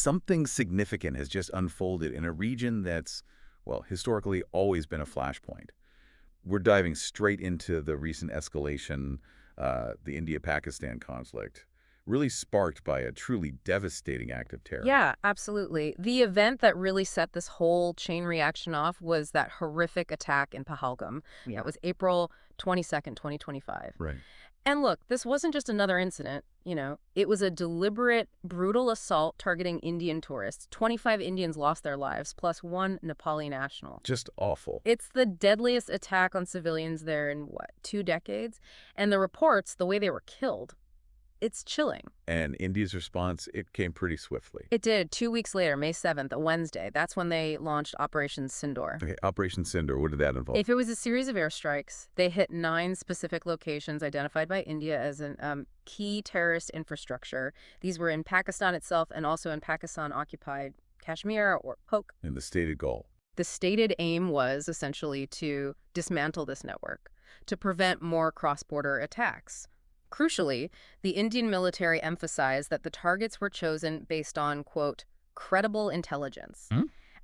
something significant has just unfolded in a region that's, well, historically always been a flashpoint. We're diving straight into the recent escalation, the India-Pakistan conflict, really sparked by a truly devastating act of terror. Yeah, absolutely. The event that really set this whole chain reaction off was that horrific attack in Pahalgam. Yeah. That was April 22nd, 2025. Right. And look, this wasn't just another incident, it was a deliberate, brutal assault targeting Indian tourists. 25 Indians lost their lives, plus one Nepali national. Just awful. It's the deadliest attack on civilians there in, 2 decades? And the reports, the way they were killed, it's chilling. And India's response, it came pretty swiftly. It did. 2 weeks later, May 7th, a Wednesday. That's when they launched Operation Sindoor. Okay, Operation Sindoor, what did that involve? If it was a series of airstrikes, they hit 9 specific locations identified by India as an key terrorist infrastructure. These were in Pakistan itself and also in Pakistan-occupied Kashmir, or POK. And the stated goal. The stated aim was essentially to dismantle this network, to prevent more cross-border attacks. Crucially, the Indian military emphasized that the targets were chosen based on, quote, credible intelligence.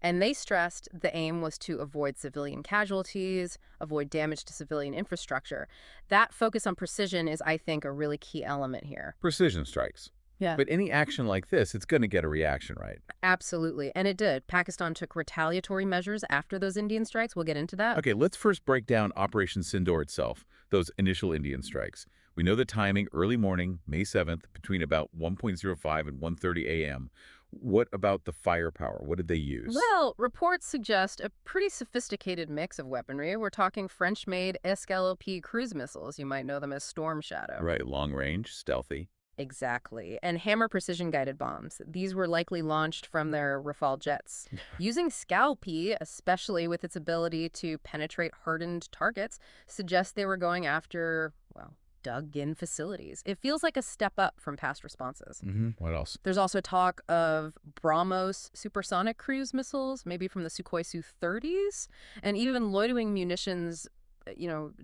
And they stressed the aim was to avoid civilian casualties, avoid damage to civilian infrastructure. That focus on precision is, I think, a really key element here. Precision strikes. Yeah. But any action like this, it's going to get a reaction, right? Absolutely. And it did. Pakistan took retaliatory measures after those Indian strikes. We'll get into that. Okay, let's first break down Operation Sindoor itself, those initial Indian strikes. We know the timing, early morning, May 7th, between about 1:05 and 1:30 a.m. What about the firepower? What did they use? Well, reports suggest a pretty sophisticated mix of weaponry. We're talking French-made escalated cruise missiles. You might know them as Storm Shadow. Right, long range, stealthy. Exactly. And Hammer precision-guided bombs. These were likely launched from their Rafale jets. Using Scalp-E, especially with its ability to penetrate hardened targets, suggests they were going after, well, dug-in facilities. It feels like a step up from past responses. What else? There's also talk of BrahMos supersonic cruise missiles, maybe from the Sukhoi Su-30s, and even loitering munitions,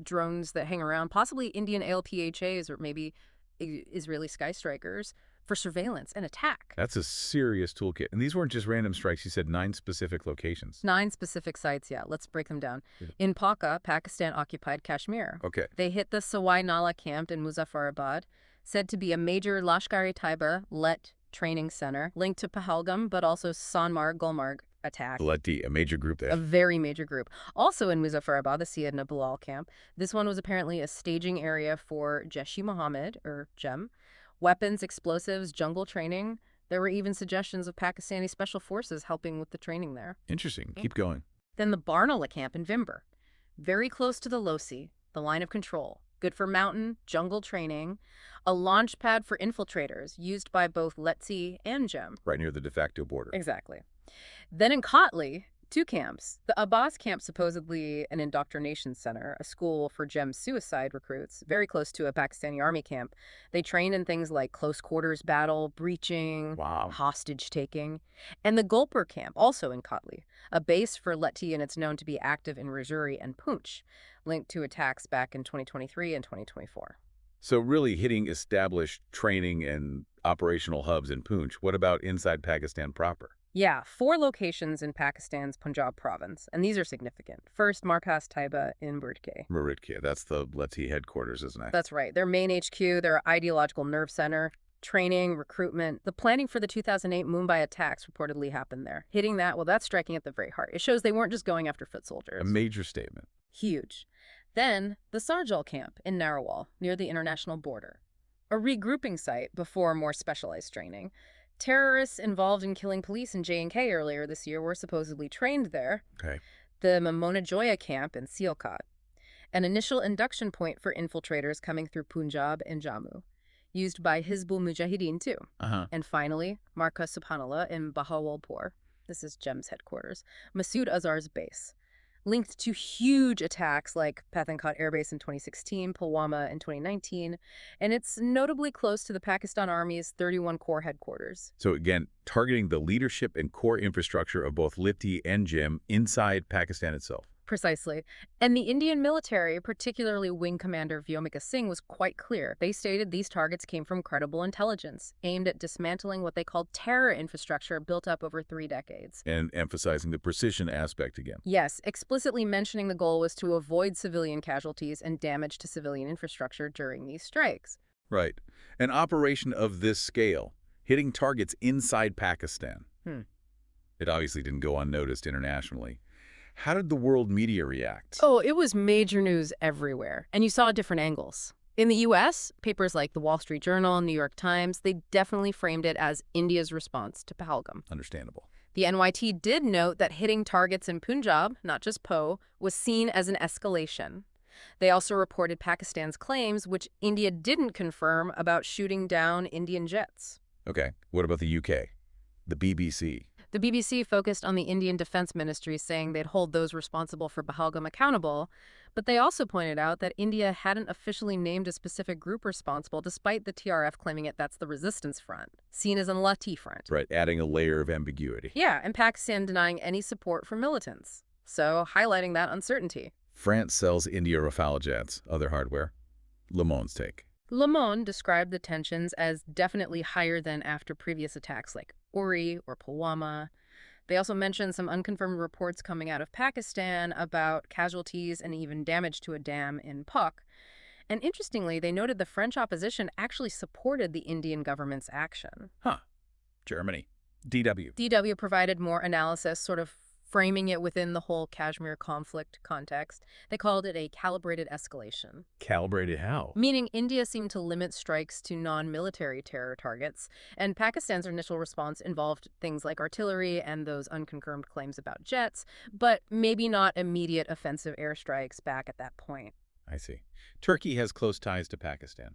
drones that hang around, possibly Indian ALPHAs or maybe Israeli Sky Strikers for surveillance and attack. That's a serious toolkit. And these weren't just random strikes. You said 9 specific locations. 9 specific sites, yeah. Let's break them down. Yeah. In Pakistan, Pakistan-occupied Kashmir. Okay. They hit the Sawai Nala camp in Muzaffarabad, said to be a major Lashkar-e-Taiba let training center, linked to Pahalgam, but also Sonmarg-Gulmarg attack. Lati, a major group there. A very major group. Also in Muzaffarabad, the Syedna Bilal camp. This one was apparently a staging area for Jaish-e-Mohammed, or JEM. Weapons, explosives, jungle training. There were even suggestions of Pakistani special forces helping with the training there. Interesting. Keep going. Then the Barnala camp in Vimber. Very close to the Losi, the line of control. Good for mountain, jungle training. A launch pad for infiltrators used by both Letsi and JEM. Right near the de facto border. Exactly. Then in Kotli, 2 camps. The Abbas camp, supposedly an indoctrination center, a school for JEM suicide recruits, very close to a Pakistani army camp. They train in things like close quarters battle, breaching, Wow. hostage taking. And the Gulpur camp, also in Kotli, a base for Leti, and it's known to be active in Rajouri and Poonch, linked to attacks back in 2023 and 2024. So really hitting established training and operational hubs in Poonch. What about inside Pakistan proper? Yeah, 4 locations in Pakistan's Punjab province, and these are significant. First, Markaz-Taiba in Muridke. Muridke, that's the Leti headquarters, isn't it? That's right. Their main HQ, their ideological nerve center, training, recruitment. The planning for the 2008 Mumbai attacks reportedly happened there. Hitting that, well, that's striking at the very heart. It shows they weren't just going after foot soldiers. A major statement. Huge. Then, the Sarjal camp in Narwal, near the international border. A regrouping site before more specialized training. Terrorists involved in killing police in J&K earlier this year were supposedly trained there. Okay. The Mamona Joya camp in Sialkot. An initial induction point for infiltrators coming through Punjab and Jammu, used by Hizbul Mujahideen too. And finally, Markaz subhanallah in Bahawalpur. This is JEM's headquarters. Masood Azhar's base. Linked to huge attacks like Pathankot Air Base in 2016, Pulwama in 2019, and it's notably close to the Pakistan Army's 31 Corps headquarters. So again, targeting the leadership and core infrastructure of both Liti and JEM inside Pakistan itself. Precisely. And the Indian military, particularly Wing Commander Vyomika Singh, was quite clear. They stated these targets came from credible intelligence, aimed at dismantling what they called terror infrastructure built up over 3 decades. And emphasizing the precision aspect again. Yes, explicitly mentioning the goal was to avoid civilian casualties and damage to civilian infrastructure during these strikes. Right. An operation of this scale, hitting targets inside Pakistan. It obviously didn't go unnoticed internationally. How did the world media react? Oh, it was major news everywhere, and you saw different angles. In the U.S., papers like the Wall Street Journal, New York Times, they definitely framed it as India's response to Pahalgam. Understandable. The NYT did note that hitting targets in Punjab, not just Poe, was seen as an escalation. They also reported Pakistan's claims, which India didn't confirm, about shooting down Indian jets. Okay, what about the UK? The BBC? The BBC focused on the Indian Defense Ministry, saying they'd hold those responsible for Pahalgam accountable, but they also pointed out that India hadn't officially named a specific group responsible, despite the TRF claiming that's the resistance front, seen as an Lati front. Right, adding a layer of ambiguity. Yeah, and Pakistan denying any support for militants, so highlighting that uncertainty. France sells India Rafale jets, other hardware. Le Monde's take. Le Monde described the tensions as definitely higher than after previous attacks like Uri or Pulwama. They also mentioned some unconfirmed reports coming out of Pakistan about casualties and even damage to a dam in Pak. And interestingly, they noted the French opposition actually supported the Indian government's action. Germany. DW. DW provided more analysis, sort of framing it within the whole Kashmir conflict context. They called it a calibrated escalation. Calibrated how? Meaning India seemed to limit strikes to non-military terror targets, and Pakistan's initial response involved things like artillery and those unconfirmed claims about jets, but maybe not immediate offensive airstrikes back at that point. I see. Turkey has close ties to Pakistan,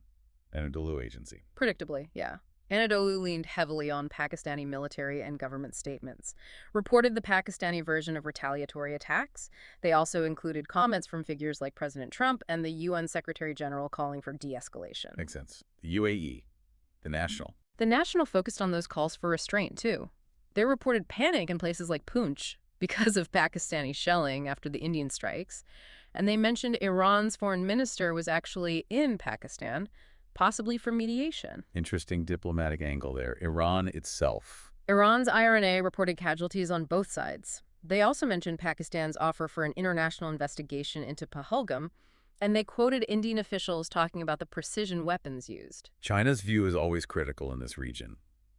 an Anadolu agency. Predictably, yeah. Anadolu leaned heavily on Pakistani military and government statements, reported the Pakistani version of retaliatory attacks. They also included comments from figures like President Trump and the UN Secretary General calling for de-escalation. Makes sense. The UAE, the National. The National focused on those calls for restraint, too. They reported panic in places like Poonch because of Pakistani shelling after the Indian strikes, and they mentioned Iran's foreign minister was actually in Pakistan, possibly for mediation. Interesting diplomatic angle there. Iran itself. Iran's IRNA reported casualties on both sides. They also mentioned Pakistan's offer for an international investigation into Pahalgam, and they quoted Indian officials talking about the precision weapons used. China's view is always critical in this region.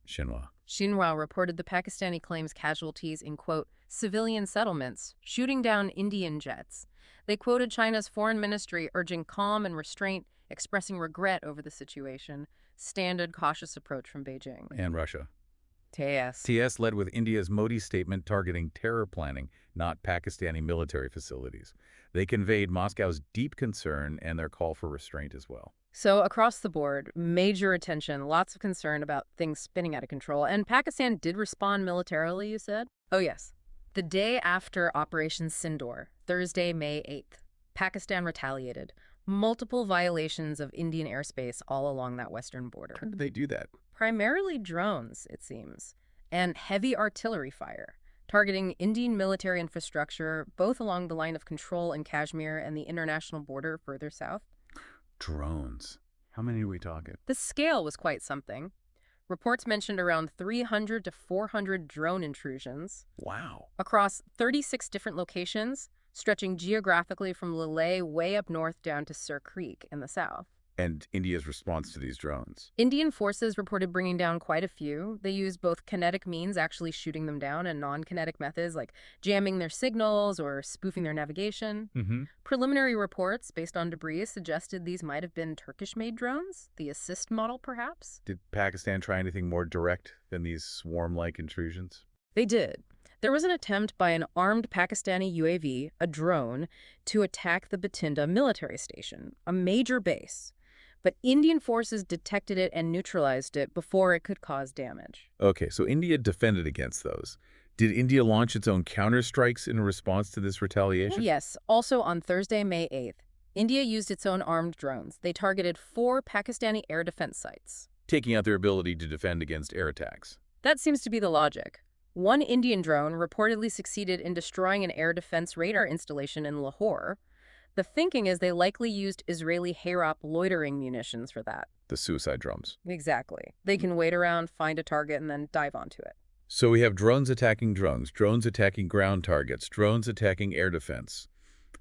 Xinhua reported the Pakistani claims casualties in, quote, civilian settlements, shooting down Indian jets. They quoted China's foreign ministry urging calm and restraint, expressing regret over the situation, standard cautious approach from Beijing. And Russia. TS led with India's Modi statement targeting terror planning, not Pakistani military facilities. They conveyed Moscow's deep concern and their call for restraint as well. So across the board, major attention, lots of concern about things spinning out of control. And Pakistan did respond militarily, you said? Oh, yes. The day after Operation Sindoor, Thursday, May 8th, Pakistan retaliated. Multiple violations of Indian airspace all along that western border. How did they do that? Primarily drones, it seems, and heavy artillery fire, targeting Indian military infrastructure both along the line of control in Kashmir and the international border further south. Drones. How many are we talking? The scale was quite something. Reports mentioned around 300 to 400 drone intrusions. Wow. Across 36 different locations, stretching geographically from Leh way up north down to Sur Creek in the south. And India's response to these drones? Indian forces reported bringing down quite a few. They used both kinetic means, actually shooting them down, and non-kinetic methods like jamming their signals or spoofing their navigation. Preliminary reports based on debris suggested these might have been Turkish-made drones, the assist model perhaps. Did Pakistan try anything more direct than these swarm-like intrusions? They did. There was an attempt by an armed Pakistani UAV, a drone, to attack the Batinda military station, a major base. But Indian forces detected it and neutralized it before it could cause damage. Okay, so India defended against those. Did India launch its own counterstrikes in response to this retaliation? Yes. Also on Thursday, May 8th, India used its own armed drones. They targeted 4 Pakistani air defense sites, taking out their ability to defend against air attacks. That seems to be the logic. One Indian drone reportedly succeeded in destroying an air defense radar installation in Lahore. The thinking is they likely used Israeli Harop loitering munitions for that. The suicide drones. Exactly. They can wait around, find a target, and then dive onto it. So we have drones attacking drones attacking ground targets, drones attacking air defense.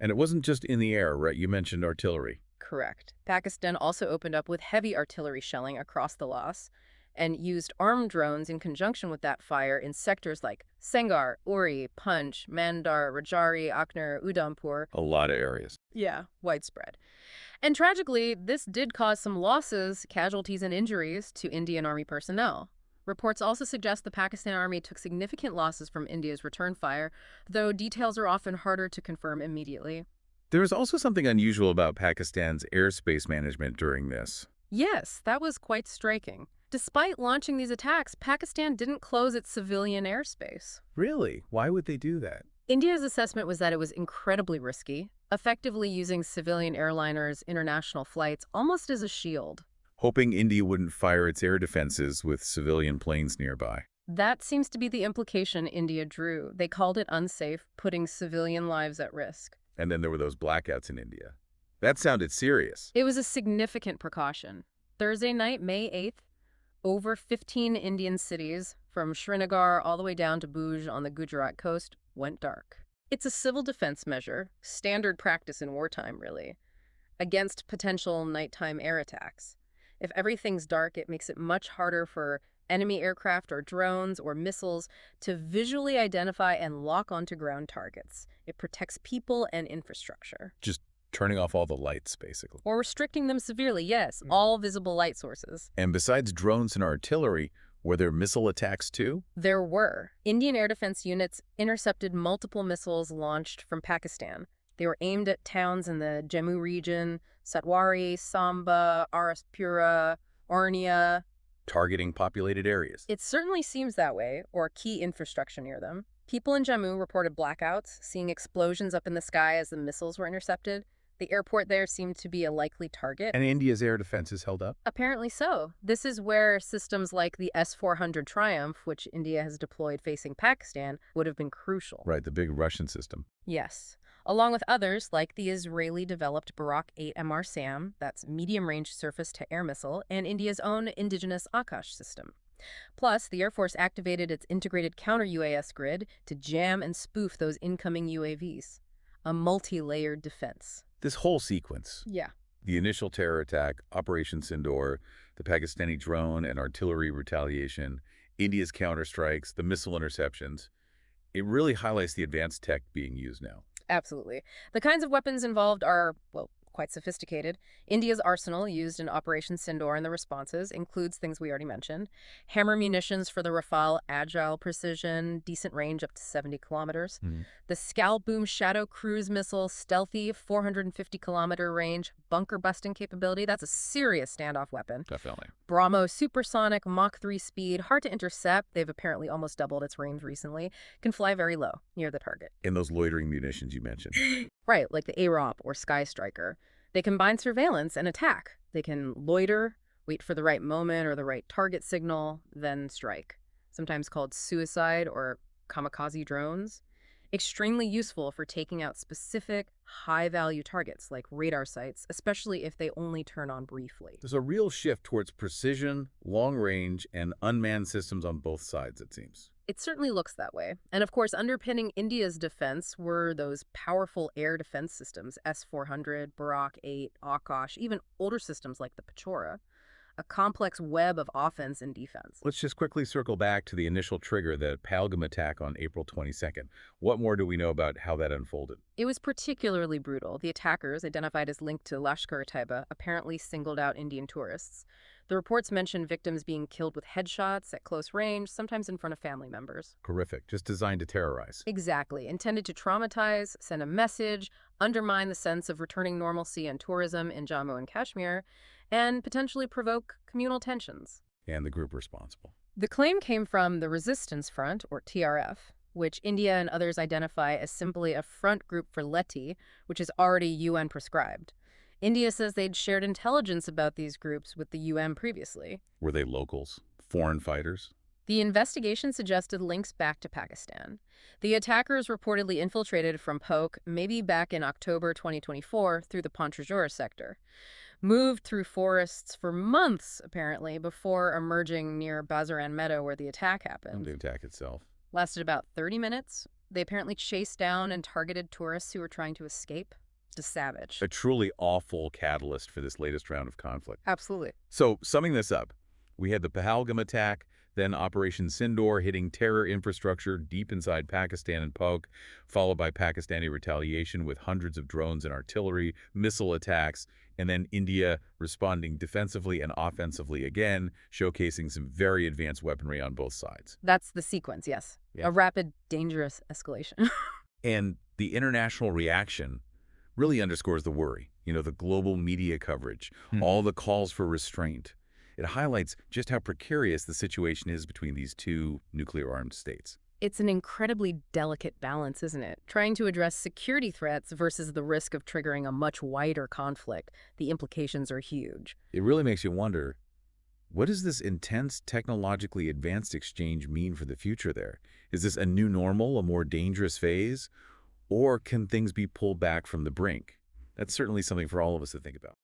And it wasn't just in the air, right? You mentioned artillery. Correct. Pakistan also opened up with heavy artillery shelling across the Las and used armed drones in conjunction with that fire in sectors like Sengar, Uri, Punch, Mandar, Rajari, Akner, Udhampur. A lot of areas. Yeah, widespread. And tragically, this did cause some losses, casualties, and injuries to Indian Army personnel. Reports also suggest the Pakistan Army took significant losses from India's return fire, though details are often harder to confirm immediately. There is also something unusual about Pakistan's airspace management during this. Yes, that was quite striking. Despite launching these attacks, Pakistan didn't close its civilian airspace. Really? Why would they do that? India's assessment was that it was incredibly risky, effectively using civilian airliners' international flights almost as a shield. Hoping India wouldn't fire its air defenses with civilian planes nearby. That seems to be the implication India drew. They called it unsafe, putting civilian lives at risk. And then there were those blackouts in India. That sounded serious. It was a significant precaution. Thursday night, May 8th, over 15 Indian cities, from Srinagar all the way down to Bhuj on the Gujarat coast, went dark. It's a civil defense measure, standard practice in wartime, really, against potential nighttime air attacks. If everything's dark, it makes it much harder for enemy aircraft or drones or missiles to visually identify and lock onto ground targets. It protects people and infrastructure. Just turning off all the lights, basically. Or restricting them severely, yes, all visible light sources. And besides drones and artillery, were there missile attacks too? There were. Indian air defense units intercepted multiple missiles launched from Pakistan. They were aimed at towns in the Jammu region, Satwari, Samba, Araspura, Ornia. Targeting populated areas. It certainly seems that way, or key infrastructure near them. People in Jammu reported blackouts, seeing explosions up in the sky as the missiles were intercepted. The airport there seemed to be a likely target. And India's air defenses held up? Apparently so. This is where systems like the S-400 Triumph, which India has deployed facing Pakistan, would have been crucial. Right, the big Russian system. Yes. Along with others like the Israeli-developed Barak 8 MR-SAM, that's medium-range surface-to-air missile, and India's own indigenous Akash system. Plus, the Air Force activated its integrated counter-UAS grid to jam and spoof those incoming UAVs. A multi-layered defense. This whole sequence. Yeah. The initial terror attack, Operation Sindoor, the Pakistani drone and artillery retaliation, India's counterstrikes, the missile interceptions. It really highlights the advanced tech being used now. Absolutely. The kinds of weapons involved are, well, quite sophisticated. India's arsenal used in Operation Sindoor and the responses includes things we already mentioned. Hammer munitions for the Rafale, agile precision, decent range up to 70 kilometers. The Scalp Boom Shadow cruise missile, stealthy, 450-kilometer range, bunker-busting capability. That's a serious standoff weapon. Definitely. Brahmo supersonic, Mach 3 speed, hard to intercept. They've apparently almost doubled its range recently. Can fly very low, near the target. And those loitering munitions you mentioned. Right, like the AROP or Sky Striker. They combine surveillance and attack. They can loiter, wait for the right moment or the right target signal, then strike. Sometimes called suicide or kamikaze drones. Extremely useful for taking out specific, high-value targets like radar sites, especially if they only turn on briefly. There's a real shift towards precision, long range, and unmanned systems on both sides, it seems. It certainly looks that way. And of course, underpinning India's defense were those powerful air defense systems, S-400, Barak 8, Akash, even older systems like the Pechora, a complex web of offense and defense. Let's just quickly circle back to the initial trigger, the Pahalgam attack on April 22nd. What more do we know about how that unfolded? It was particularly brutal. The attackers, identified as linked to Lashkar-e-Taiba, apparently singled out Indian tourists. The reports mention victims being killed with headshots at close range, sometimes in front of family members. Horrific. Just designed to terrorize. Exactly. Intended to traumatize, send a message, undermine the sense of returning normalcy and tourism in Jammu and Kashmir, and potentially provoke communal tensions. And the group responsible. The claim came from the Resistance Front, or TRF, which India and others identify as simply a front group for Leti, which is already UN prescribed. India says they'd shared intelligence about these groups with the UN previously. Were they locals? Foreign fighters? The investigation suggested links back to Pakistan. The attackers reportedly infiltrated from Poke maybe back in October 2024 through the Pantrajur sector, moved through forests for months, apparently, before emerging near Bazaran Meadow where the attack On happened. the attack itself. Lasted about 30 minutes. They apparently chased down and targeted tourists who were trying to escape. Just savage. A truly awful catalyst for this latest round of conflict. Absolutely. So, summing this up, we had the Pahalgam attack, then Operation Sindoor hitting terror infrastructure deep inside Pakistan and Pak, followed by Pakistani retaliation with hundreds of drones and artillery, missile attacks, and then India responding defensively and offensively again, showcasing some very advanced weaponry on both sides. That's the sequence, yes. Yeah. A rapid, dangerous escalation. And the international reaction really underscores the worry. The global media coverage, all the calls for restraint. It highlights just how precarious the situation is between these two nuclear-armed states. It's an incredibly delicate balance, isn't it? Trying to address security threats versus the risk of triggering a much wider conflict. The implications are huge. It really makes you wonder, what does this intense, technologically advanced exchange mean for the future there? Is this a new normal, a more dangerous phase? Or can things be pulled back from the brink? That's certainly something for all of us to think about.